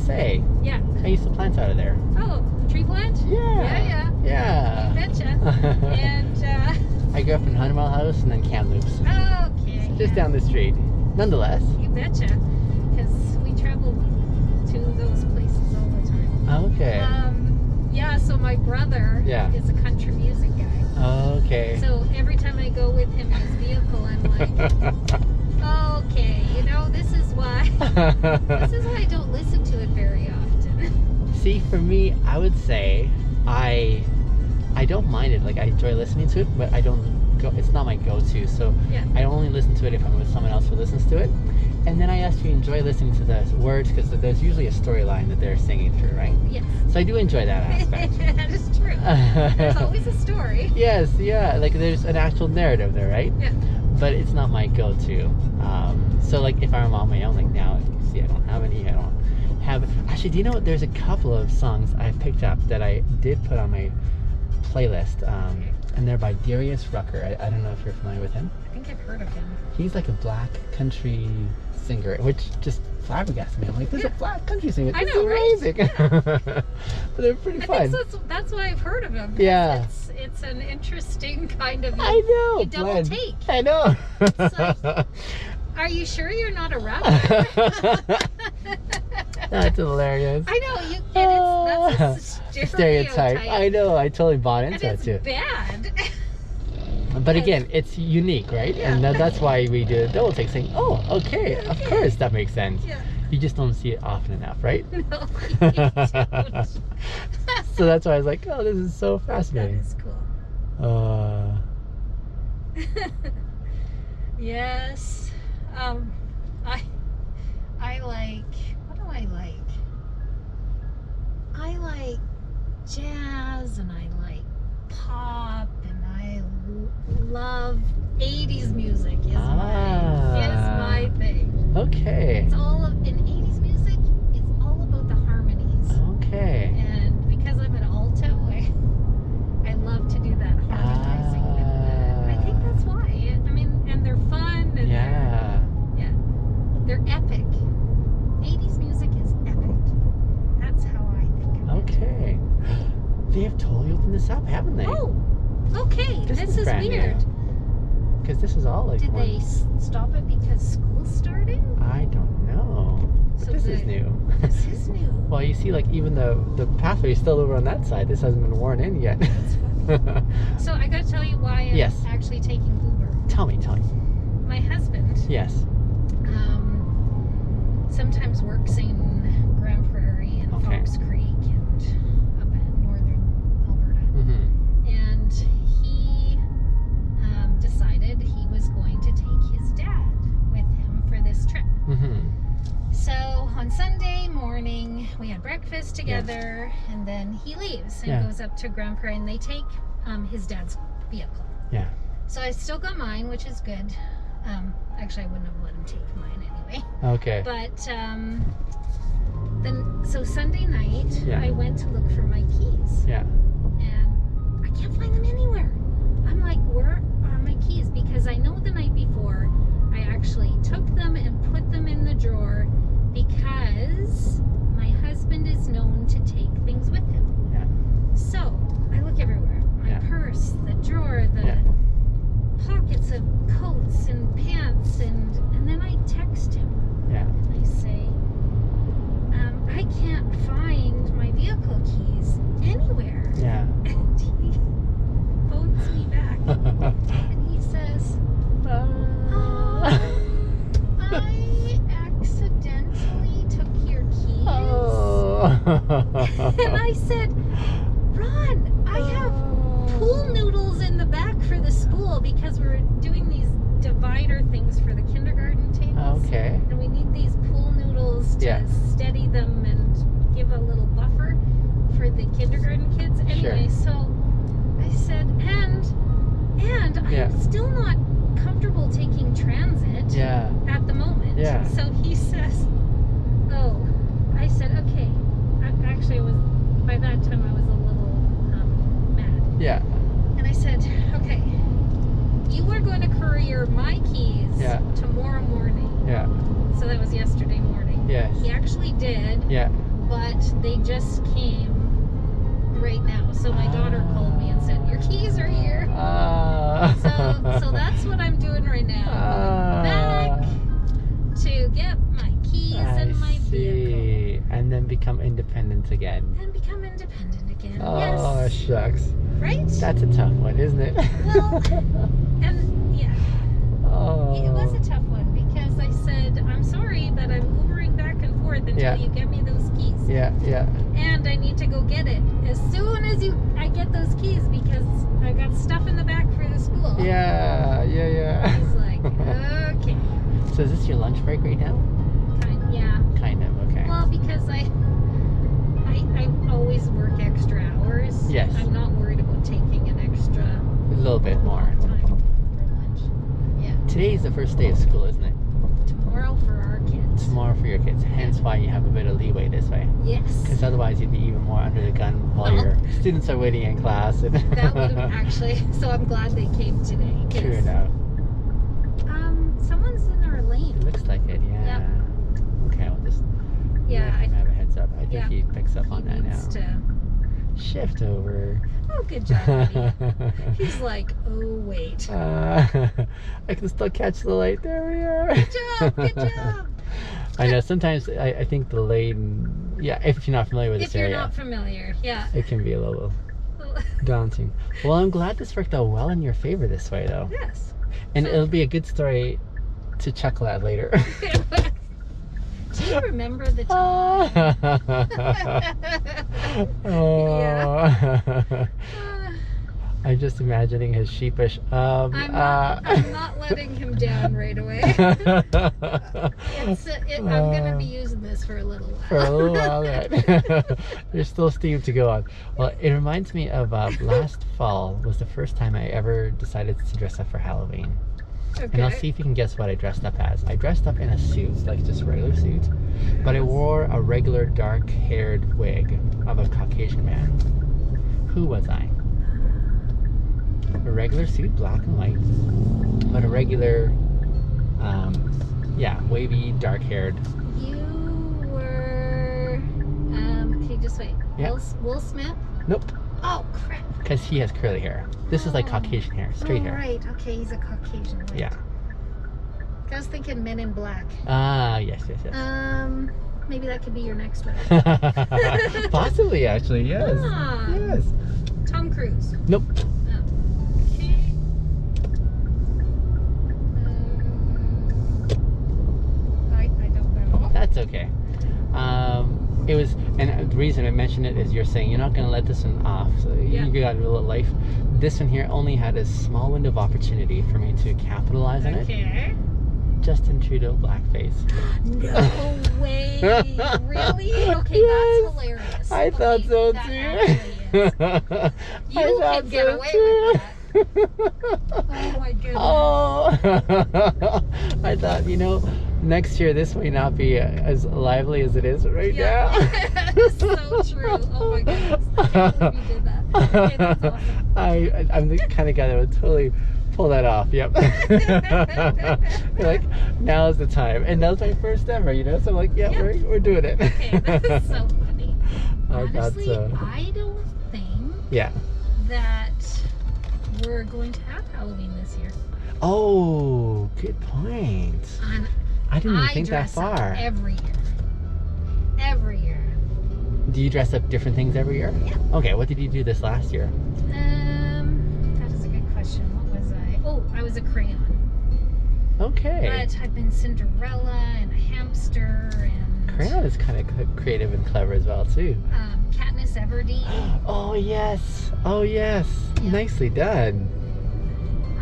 say. Yeah. I used to plant out of there. Oh, tree plant? Yeah. Yeah. You betcha. And, I grew up in 100 Mile House and then Kamloops. okay. Just down the street. Nonetheless. You betcha. Because we travel to those places all the time. Okay. Yeah, so my brother is a country music guy. Okay. So every time I go with him in his vehicle, I'm like, okay, you know, this is why I don't listen to it very often. See, for me, I would say I don't mind it. Like, I enjoy listening to it, but I don't go. It's not my go-to. So I only listen to it if I'm with someone else who listens to it. And then I actually enjoy listening to the words because there's usually a storyline that they're singing through, right? Yes. So I do enjoy that aspect. That is true. There's always a story. Yes, yeah. Like there's an actual narrative there, right? Yeah. But it's not my go-to. So like if I'm on my own, like now, see, I don't have any. I don't have. Actually, do you know what? There's a couple of songs I picked up that I did put on my playlist, and they're by Darius Rucker. I don't know if you're familiar with him. I think I've heard of him. He's like a black country singer, which just flabbergasted me. I'm like, there's a black country singer. This is amazing. Yeah. But they're pretty fun. I think that's why I've heard of him. Yeah. It's an interesting kind of. I know. You double take. I know. It's like, are you sure you're not a rapper? That's hilarious. I know. That's a stereotype. I know. I totally bought into and it too. It's bad. But again, it's unique, right? Yeah. And that's why we do a double take, saying, "Oh, okay, of course, that makes sense." Yeah. You just don't see it often enough, right? No, you don't. So that's why I was like, "Oh, this is so fascinating." That is cool. Yes. I like. What do I like? I like jazz and I like pop and I love 80s music is my thing. Okay. It's all in 80s music, it's all about the harmonies. Okay. And because I'm an alto, I love to do that harmonizing with that. I think that's why. I mean, and they're fun and they're epic. 80s music is epic. That's how I think of it. Okay. They have totally opened this up, haven't they? Oh, okay. This is weird. Because this is all like. Did they stop it because school's starting? I don't know. But So this is new. This is new. Well, you see, like even the pathway is still over on that side. This hasn't been worn in yet. That's funny. So I got to tell you why I'm actually taking Uber. Tell me. My husband. Yes. Sometimes works in Grand Prairie and Fox Creek and up in northern Alberta. Mm-hmm. And he decided he was going to take his dad with him for this trip. Mm-hmm. So on Sunday morning, we had breakfast together, and then he leaves and goes up to Grand Prairie, and they take his dad's vehicle. Yeah. So I still got mine, which is good. Actually, I wouldn't have let him take mine anyway. Okay. But so Sunday night, I went to look for my keys. Yeah. And I can't find them anywhere. I'm like, where are my keys? Because I know the night before, I actually took them and put them in the drawer because my husband is known to take things with him. Yeah. So I look everywhere. My purse, the drawer, the pockets of coats and pants, and then I text him. Yeah. And I say, I can't find my vehicle keys anywhere. Yeah. And he phones me back and he says, I accidentally took your keys. Oh. And I said, Ron, I have pool noodles in the back for the school because we're doing these divider things for the kindergarten tables. Okay. And we need these pool noodles to steady them and give a little buffer for the kindergarten kids. Anyway, so I said, and I'm still not comfortable taking transit at the moment. Yeah. So he says, oh, I said, okay. Actually, by that time I was a little mad. Yeah. And I said, okay, you are going to courier my keys tomorrow morning. Yeah. So that was yesterday morning. Yes. He actually did. Yeah. but they just came right now. So my daughter called me and said, your keys are here. So that's what I'm doing right now. Going back to get my keys and my vehicle. And then become independent again. And become independent again. Oh, yes. Shucks. Right? That's a tough one, isn't it? Well, and yeah. Oh. It was a tough one because I said, I'm sorry, but I'm Ubering back and forth until you get me those keys. Yeah. And I need to go get it as soon as I get those keys because I got stuff in the back for the school. Yeah. He's like, okay. So is this your lunch break right now? Yeah. Kind of, okay. Well, because I always work extra hours. Yes. I'm not worried about taking an extra A little bit more. time for lunch. Yeah. Today's the first day of school, isn't it? Tomorrow for our kids. Tomorrow for your kids. Hence why you have a bit of leeway this way. Yes. Because otherwise you'd be even more under the gun while your students are waiting in class. And That would have actually. So I'm glad they came today. True enough. Someone's in our lane. It looks like it, yeah. Yep. Okay, we'll just have a heads up. I think he picks up on that now. To... Shift over. Oh, good job, buddy. He's like, oh, wait. I can still catch the light. There we are. Good job. I know, sometimes I think the lane, if you're not familiar with this area. If you're not familiar, it can be a little daunting. Well, I'm glad this worked out well in your favor this way, though. Yes. And it'll be a good story to chuckle at later. Do you remember the time? I'm just imagining his sheepish. I'm not letting him down right away. I'm going to be using this for a little while. For a little while, there's still steam to go on. Well, it reminds me of last fall was the first time I ever decided to dress up for Halloween. Okay. And I'll see if you can guess what I dressed up as. I dressed up in a suit, like just a regular suit, but I wore a regular dark-haired wig of a Caucasian man. Who was I? A regular suit, black and white, but a regular, wavy, dark-haired. You were, okay, just wait. Yeah. Will Smith? Nope. Oh, crap. Because he has curly hair. This is like Caucasian hair, straight hair. Right, okay, he's a Caucasian. Right. Yeah. I was thinking Men in Black. Yes. Maybe that could be your next one. Possibly, actually, yes. Yes. Tom Cruise. Nope. Okay. I don't know. That's okay. It was, and the reason I mentioned it is you're saying you're not going to let this one off, so you got a little life. This one here only had a small window of opportunity for me to capitalize on it. Okay. Justin Trudeau blackface. No way. Really? Okay, that's hilarious. I thought so that too. You can get away with that. Oh my goodness. Oh. I thought, next year this may not be as lively as it is right now. It's so true. Oh my goodness. I can't believe you did that. Okay, that's awesome. I'm the kind of guy that would totally pull that off. Yep. Like, now is the time. And that was my first ever, so I'm like, we're doing it. Okay, that is so funny. Honestly, I don't think that we're going to have Halloween this year. Oh, good point. I didn't even think that far. Every year. Do you dress up different things every year? Yeah. Okay, what did you do this last year? That is a good question. What was I? Oh, I was a crayon. Okay. But I've been Cinderella and a hamster and... Crayon is kind of creative and clever as well, too. Katniss Everdeen. Oh, yes. Yeah. Nicely done.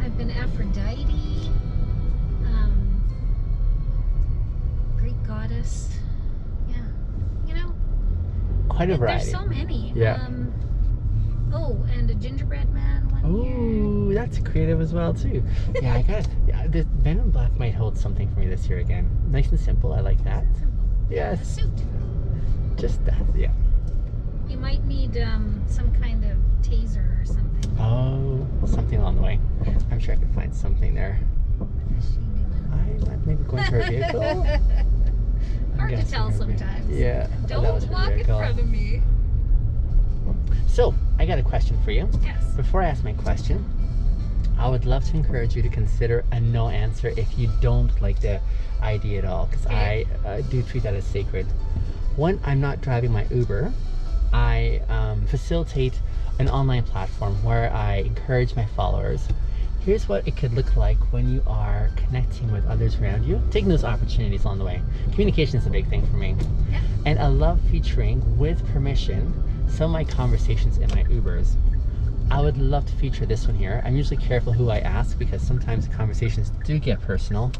I've been Aphrodite. Greek goddess. Yeah. Quite a variety. There's so many. Yeah. And a gingerbread man one year. Ooh, that's creative as well, too. Yeah, the Men in Black might hold something for me this year again. Nice and simple. I like that. Simple. Yes. A suit. Just that, yeah. You might need some kind of taser or something. Oh, something along the way. I'm sure I can find something there. What is she doing? I'm maybe going to her vehicle. Hard to tell sometimes. Yeah. Don't walk out of me. So, I got a question for you. Yes. Before I ask my question, I would love to encourage you to consider a no answer if you don't like the idea at all, because I do treat that as sacred. When I'm not driving my Uber, I facilitate an online platform where I encourage my followers. Here's what it could look like when you are connecting with others around you, taking those opportunities along the way. Communication is a big thing for me. Yeah. And I love featuring, with permission, some of my conversations in my Ubers. I would love to feature this one here. I'm usually careful who I ask because sometimes the conversations do get personal.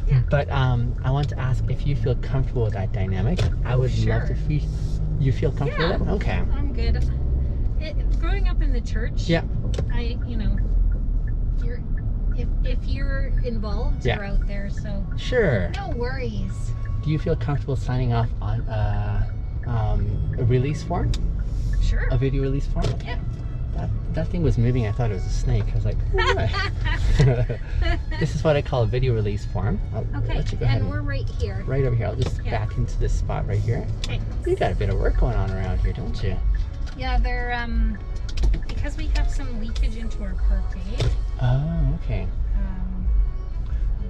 Yeah. But I want to ask if you feel comfortable with that dynamic. I would love to feature. You feel comfortable with that? Okay. I'm good. Growing up in the church, if you're involved, you're out there, so sure. No worries. Do you feel comfortable signing off on a release form? Sure. A video release form? Okay. Yeah. That thing was moving. I thought it was a snake. I was like, what? This is what I call a video release form. Okay, and we're right here. Right over here. I'll just back into this spot right here. Okay. You got a bit of work going on around here, don't you? Yeah, they're because we have some leakage into our parquet. Oh, okay.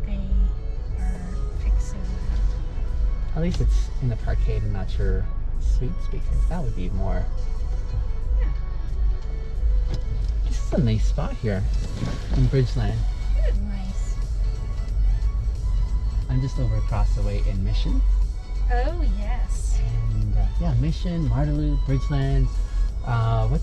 They are fixing that. At least it's in the parquet and not your suites, because that would be more. Yeah. This is a nice spot here in Bridgeland. Nice. I'm just over across the way in Mission. Oh yes. And yeah, Mission, Martelou, Bridgeland. What's